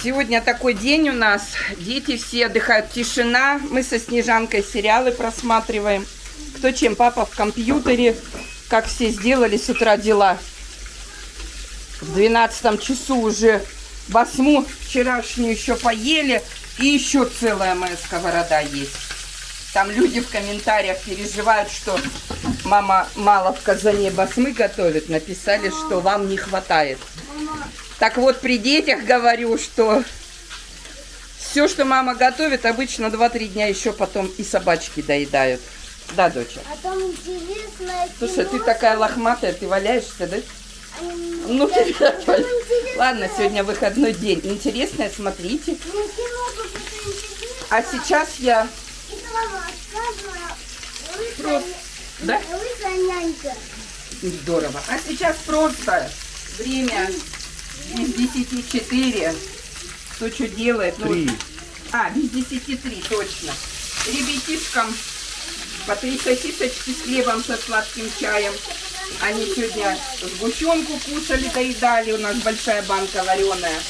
Сегодня такой день у нас. Дети все отдыхают, тишина. Мы со Снежанкой сериалы просматриваем. Кто чем, папа в компьютере. Как все сделали с утра дела. В 12 часу уже басму вчерашнюю еще поели. И еще целая моя сковорода есть. Там люди в комментариях переживают, что мама мало в казане басмы готовит. Написали, что вам не хватает. Так вот, при детях говорю, что все, что мама готовит, обычно 2-3 дня еще потом и собачки доедают. Да, доча? А там интересная Слушай, ты такая лохматая, ты валяешься, да? Ну, ты давай. Ладно, сегодня выходной день. Интересное, смотрите. А сейчас я... Просто... Да? Здорово. А сейчас просто время... Без 10:04. Кто что делает? 3. Без 10:03, точно. Ребятишкам по 3 сосисочки с хлебом со сладким чаем. Они сегодня сгущенку кушали, доедали. У нас большая банка вареная.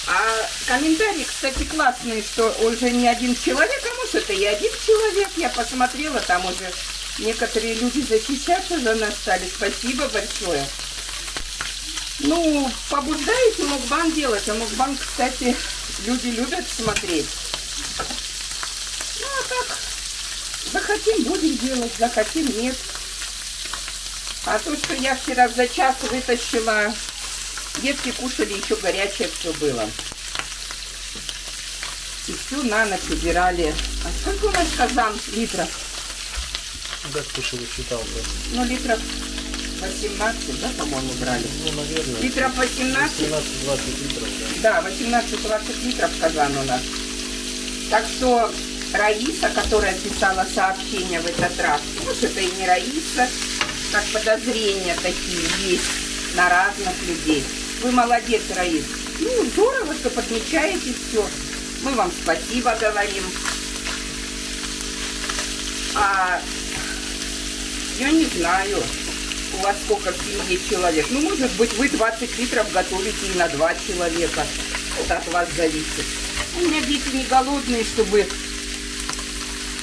А комментарии, кстати, классные, что уже не один человек, а может это и один человек. Я посмотрела, там уже некоторые люди защищаться за нас стали. Спасибо большое. Ну, побуждаете мукбан делать, а мукбан, кстати, люди любят смотреть. Ну, а так, захотим, будем делать, захотим, нет. А то, что я вчера за час вытащила, детки кушали, еще горячее все было. И все на ночь убирали. А сколько у нас казан литров? Да, слушай, считал. Ну, литров 18, да, по-моему, брали? Ну, наверное. Литров 18? 18-20 литров, да. Да, 18-20 литров казан у нас. Так что Раиса, которая писала сообщение в этот раз, может, это и не Раиса, как подозрения такие есть на разных людей. Вы молодец, Раис. Ну, здорово, что подмечаете все. Мы вам спасибо говорим. А я не знаю, у вас сколько в семье человек. Ну, может быть, вы 20 литров готовите и на 2 человека. Это от вас зависит. У меня дети не голодные, чтобы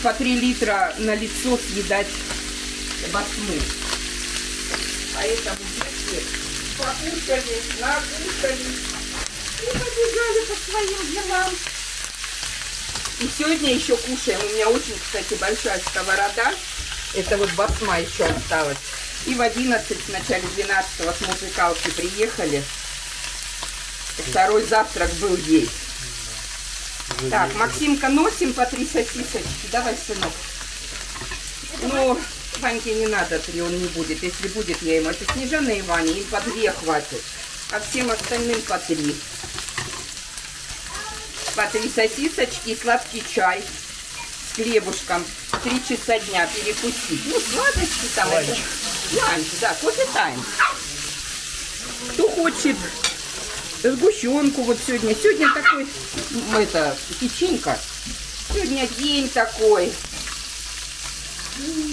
по 3 литра на лицо съедать басму. Поэтому дети покушали, накушали и побежали по своим делам. И сегодня еще кушаем. У меня очень, кстати, большая сковорода. Это вот басма еще осталась. И в 11, в начале 12-го с музыкалки приехали. Второй завтрак был есть. Так, Максимка, носим по 3 сосисочки. Давай, сынок. Ну, Ваньке не надо 3, он не будет. Если будет, я ему. Это Снежана и Ваня, им по 2 хватит. А всем остальным по 3. По 3 сосисочки и сладкий чай с хлебушком. 3 часа дня перекусить. Ну, сладости там. Это... Ланч, да, кофе тайм. Кто хочет сгущенку вот сегодня. Сегодня такой, это, печенька. Сегодня день такой.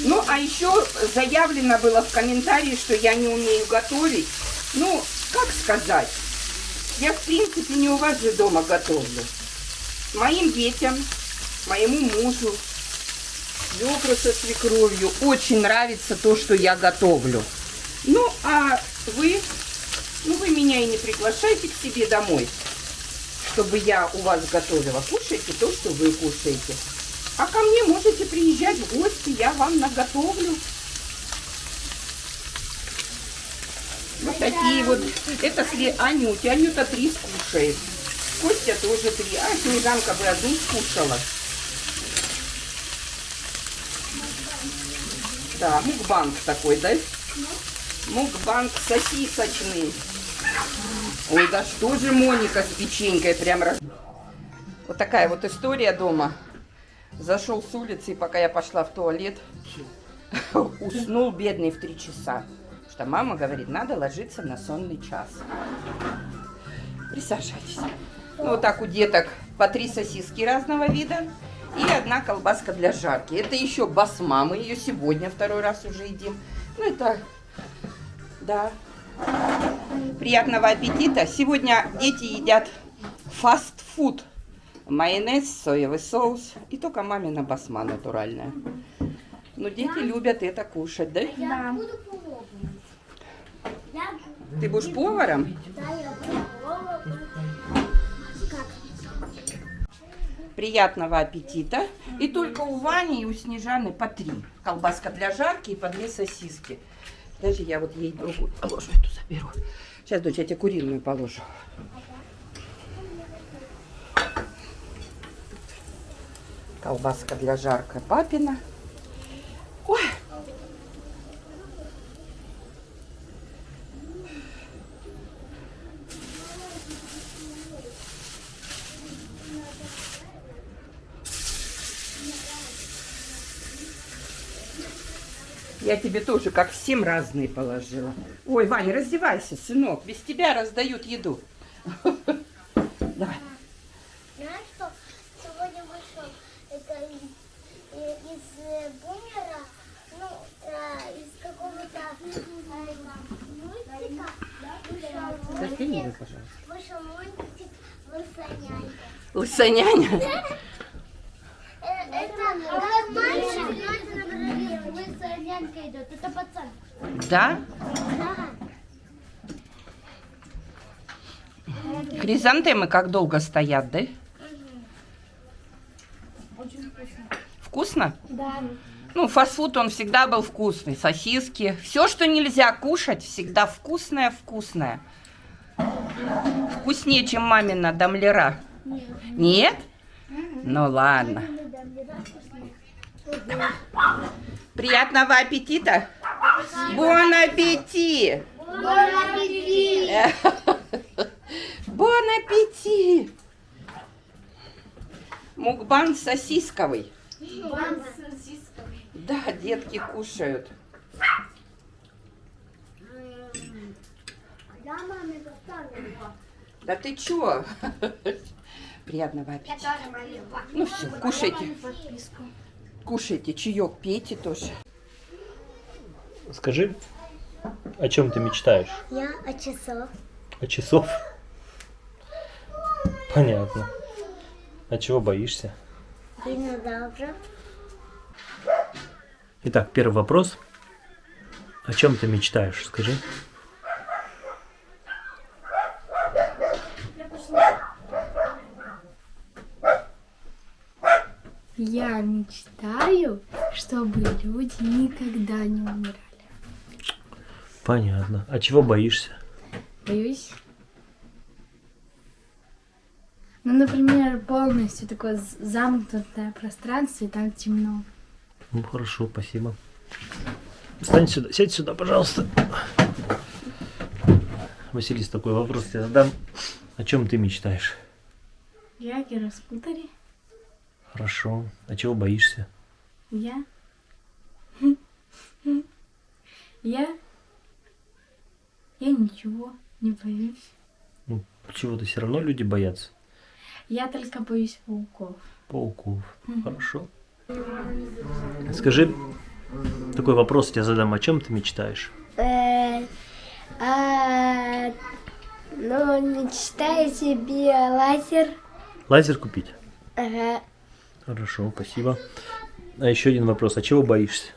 Ну, а еще заявлено было в комментарии, что я не умею готовить. Ну, как сказать? Я, в принципе, не у вас же дома готовлю. Моим детям, моему мужу, свекру со свекровью очень нравится то, что я готовлю. Ну, а вы, вы меня и не приглашайте к себе домой, чтобы я у вас готовила. Кушайте то, что вы кушаете. А ко мне можете приезжать в гости, я вам наготовлю. Вот такие вот. Это Анюта. Анюта 3 скушает. Костя тоже 3. А Снежанка бы 1 скушала. Да, мукбанг такой, да? Мукбанг сосисочный. Ой, да что же Моника с печенькой прям раз... Вот такая вот история дома. Зашел с улицы, и пока я пошла в туалет, уснул бедный в 3 часа. Что мама говорит, надо ложиться на сонный час. Присаживайтесь. Ну, вот так у деток по 3 сосиски разного вида. И 1 колбаска для жарки. Это еще басма. Мы ее сегодня 2-й раз уже едим. Ну, это, да. Приятного аппетита. Сегодня дети едят фастфуд. Майонез, соевый соус и только мамина басма натуральная. Но дети любят это кушать, да? Я буду поваром. Ты будешь поваром? Да, я буду поваром. Как? Приятного аппетита. И только у Вани и у Снежаны по 3. Колбаска для жарки и по 2 сосиски. Даже я вот ей другую положу, эту заберу. Сейчас, дочь, я тебе куриную положу. Колбаска для жарка папина. Ой. Я тебе тоже, как всем, разные положила. Ой, Ваня, раздевайся, сынок. Без тебя раздают еду. Давай. Знаешь, что сегодня вышел это из бумера, ну, из какого-то мультика Застегни, пожалуйста. вышел мультик «Лысонянька». Лысоняня. Это как мальчик, но «Лысонянька» идет, это пацан. Да? Да. Хризантемы как долго стоят, да? Очень вкусно. Вкусно? Да. Ну, фастфуд, он всегда был вкусный. Сосиски. Все, что нельзя кушать, всегда вкусное-вкусное. Вкуснее, чем мамина дамлера. Нет? Ну, ладно. Приятного аппетита. Бон аппетит. Бон аппетит. Мукбан сосисковый. Да, детки кушают. Да, маме доставила. Да ты чё? Приятного аппетита. Ну все, кушайте. Кушайте, чаек пейте тоже. Скажи, о чем ты мечтаешь? Я о часов. О часов? Понятно. А чего боишься? Динозавра. Итак, первый вопрос. О чем ты мечтаешь? Скажи. Я мечтаю, чтобы люди никогда не умирали. Понятно. А чего боишься? Боюсь. Ну, например, полностью такое замкнутое пространство, и там темно. Ну хорошо, спасибо. Встань сюда, сядь сюда, пожалуйста. Василис, такой вопрос тебе задам. О чем ты мечтаешь? Я гироскутере. Хорошо. А чего боишься? Я. Я ничего не боюсь. Ну, чего-то все равно люди боятся. Я только боюсь пауков. Пауков. Хорошо. Скажи, такой вопрос тебе задам. О чем ты мечтаешь? Ну, мечтаю себе лазер. Лазер купить? Ага. Хорошо, спасибо. А еще один вопрос. А чего боишься?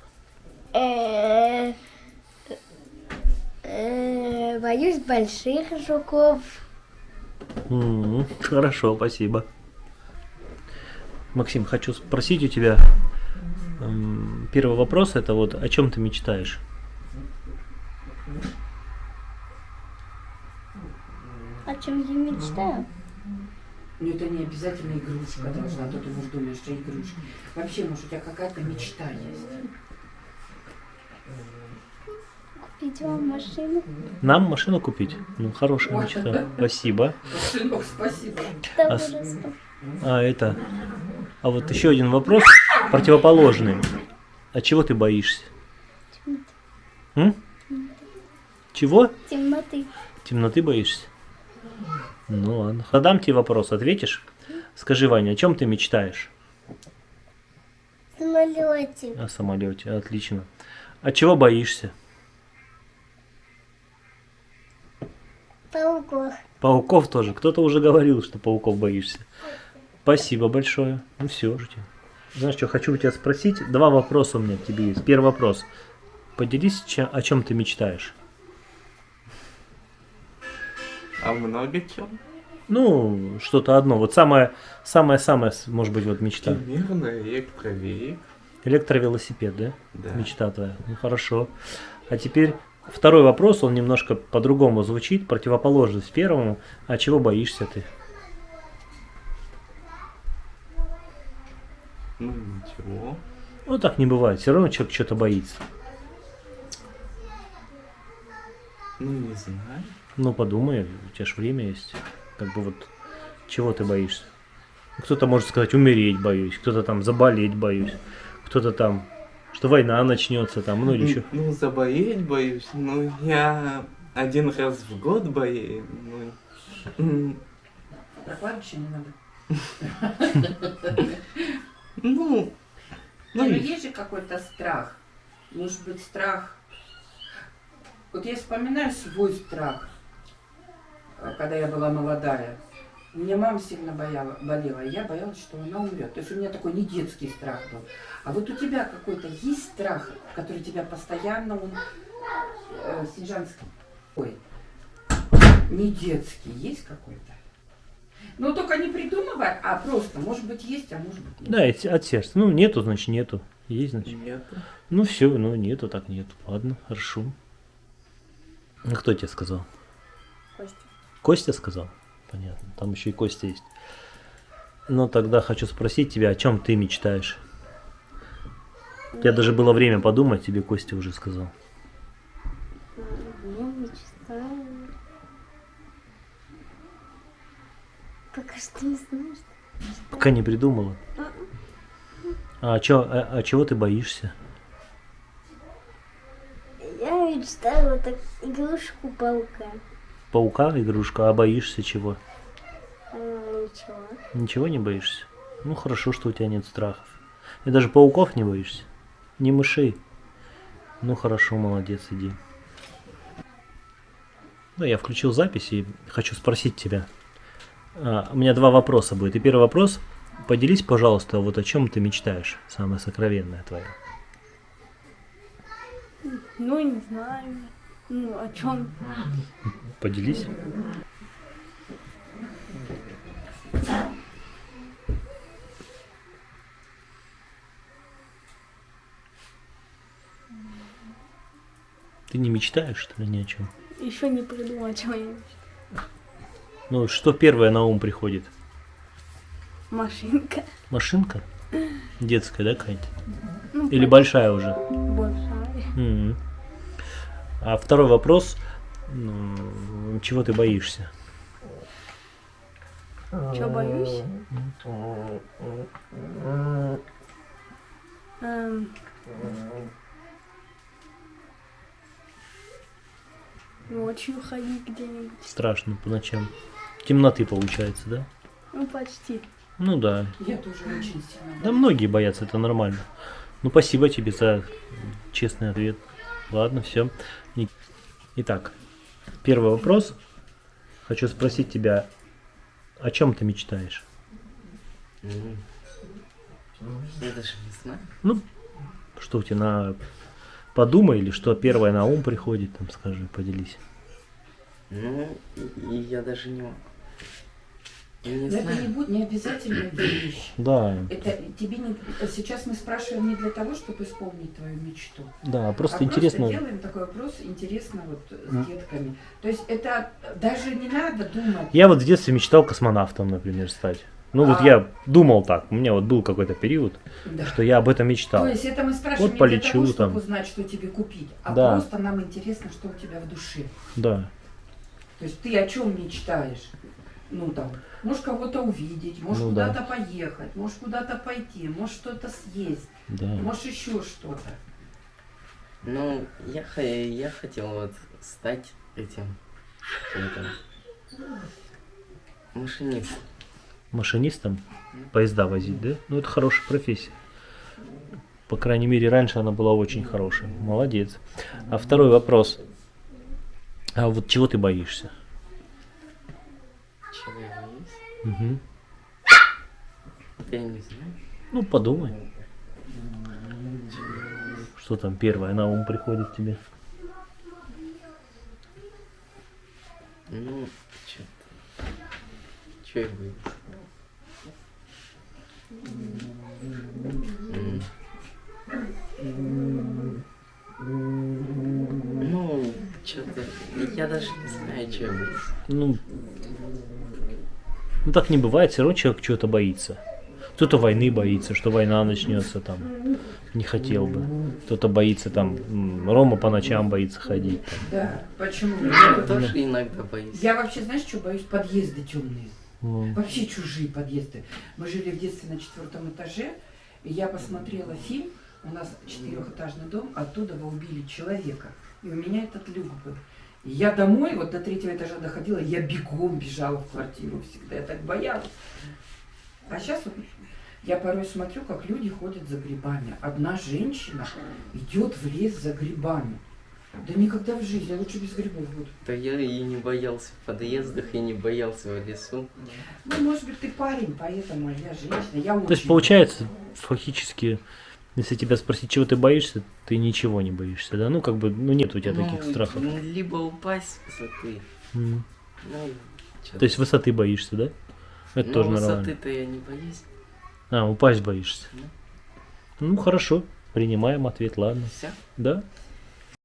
Боюсь больших жуков. Хорошо, спасибо. Максим, хочу спросить у тебя. Первый вопрос это вот о чем ты мечтаешь? О чем я мечтаю? Ну, это не обязательно игрушка должна, а то ты, может, думаешь, что игрушка. Вообще, может, у тебя какая-то мечта есть. Купить вам машину. Нам машину купить? Ну, хорошая мечта. Спасибо. Сынок, спасибо. А, а вот еще один вопрос противоположный. А чего ты боишься? Чего? Темноты. Темноты боишься? Ну ладно. Задам тебе вопрос, ответишь? Скажи, Ваня, о чем ты мечтаешь? Самолете. О самолете, отлично. А чего боишься? Пауков. Пауков тоже. Кто-то уже говорил, что пауков боишься. Спасибо большое. Ну все же. Знаешь что, хочу у тебя спросить. Два вопроса у меня к тебе есть. Первый вопрос. Поделись, о чем ты мечтаешь. А много чем? Ну, что-то одно. Вот самое, может быть, вот мечта. Примерно электровеек. Электровелосипед, да? Да. Мечта твоя. Ну хорошо. А теперь второй вопрос, он немножко по-другому звучит, противоположность первому. А чего боишься ты? Ну ничего. Ну так не бывает. Все равно человек что-то боится. Ну не знаю. Ну подумай, у тебя же время есть. Как бы вот, чего ты боишься? Кто-то может сказать, умереть боюсь, кто-то там заболеть боюсь, кто-то там, что война начнется там, ну или еще. Ну заболеть боюсь. Ну я один раз в год боюсь. Ну, Так вообще не надо. ну, Ну, ну, есть же какой-то страх. Может быть, страх. Вот я вспоминаю свой страх, когда я была молодая. У меня мама сильно болела, и я боялась, что она умрет. То есть у меня такой не детский страх был. А вот у тебя какой-то есть страх, который тебя постоянно, он снежанский, ой, не детский, есть какой-то? Ну, только не придумывай, а просто, может быть, есть, а может быть, нет. Да, от сердца. Ну нету, значит нету. Есть, значит. нету. Ну все, ну нету, так нету. Ладно, хорошо. А кто тебе сказал? Костя. Костя сказал? Понятно. Там еще и Костя есть. Ну тогда хочу спросить тебя, о чем ты мечтаешь? У тебя даже было время подумать, тебе Костя уже сказал. Я мечтаю. Пока что не знаю, что. Пока не придумала. А чего ты боишься? Я мечтаю вот так игрушку паука. Паука, игрушка, а боишься чего? Ничего. Ничего не боишься? Ну хорошо, что у тебя нет страхов. И даже пауков не боишься? Не мышей? Ну хорошо, молодец, иди. Да, я включил запись и хочу спросить тебя. У меня два вопроса будет. И первый вопрос. Поделись, пожалуйста, вот о чем ты мечтаешь. Самое сокровенное твое. Ну, не знаю. Ну, о чем? Поделись. Ты не мечтаешь, что ли, ни о чем? Еще не придумала, о чем я мечтаю. Ну, что первое на ум приходит? Машинка. Машинка? Детская, да, какая-то? Ну, Или большая уже? большая. Мгм. А второй вопрос. Чего ты боишься? Чего боюсь? Ночью ходить где-нибудь. Страшно по ночам. Темноты получается, да? Ну, почти. Ну да. Я тоже очень сильно. Да многие боятся, это нормально. Ну спасибо тебе за честный ответ. Ладно, все. Итак, первый вопрос. Хочу спросить тебя, о чем ты мечтаешь? Я даже не знаю. Ну, что у тебя на... Подумай, или что первое на ум приходит, там скажи, поделись. Ну, и я даже не могу. Я не Но это не знаю. будет не обязательно вещь. Да, Это тебе не... Сейчас мы спрашиваем не для того, чтобы исполнить твою мечту. да, просто А интересно. просто делаем такой вопрос, интересно вот с детками. То есть это даже не надо думать. Я вот в детстве мечтал космонавтом, например, стать. Ну вот я думал так, у меня вот был какой-то период, Да. что я об этом мечтал. То есть это мы спрашиваем Вот не полечу для того, чтобы там. узнать, что тебе купить, а Да. просто нам интересно, что у тебя в душе. Да, То есть ты о чем мечтаешь? Ну там, можешь кого-то увидеть, можешь Ну да. куда-то поехать, можешь куда-то пойти, можешь что-то съесть, да. можешь еще что-то. Ну, я хотел вот стать этим машинистом. Машинистом поезда возить, да? Ну это хорошая профессия. По крайней мере, раньше она была очень хорошая. Молодец. А второй вопрос. А вот чего ты боишься? Мгм. Я не знаю. Ну, подумай. Что там первое на ум приходит тебе? Ну, что-то. Что я боюсь? Ну, что-то. Я даже не знаю, что я боюсь. Ну так не бывает, все равно человек чего-то боится. Кто-то войны боится, что война начнется там. Не хотел бы. Кто-то боится там, Рома по ночам боится ходить. Там. Да, почему? Я тоже иногда боюсь. Я вообще, знаешь, что боюсь? Подъезды темные. Ну, Вообще чужие подъезды. Мы жили в детстве на 4 этаже, и я посмотрела фильм, у нас 4-этажный дом, оттуда вы убили человека. И у меня этот люк был. И я домой, вот до 3-го этажа доходила, я бегом бежала в квартиру всегда, я так боялась. А сейчас вот я порой смотрю, как люди ходят за грибами. Одна женщина идет в лес за грибами. Да никогда в жизни, я лучше без грибов буду. Да я и не боялся в подъездах, и не боялся в лесу. Ну, может быть, ты парень, поэтому, а я женщина. Я то есть очень получается, фактически, если тебя спросить, чего ты боишься, ты ничего не боишься, да? Ну, как бы, ну нет у тебя таких страхов. Либо упасть с высоты. М. Ну, чё-то. То есть высоты боишься, да? Это Ну, тоже нормально. высоты-то я не боюсь. А, упасть боишься. Да. Ну, хорошо. Принимаем ответ, ладно. Все. Да?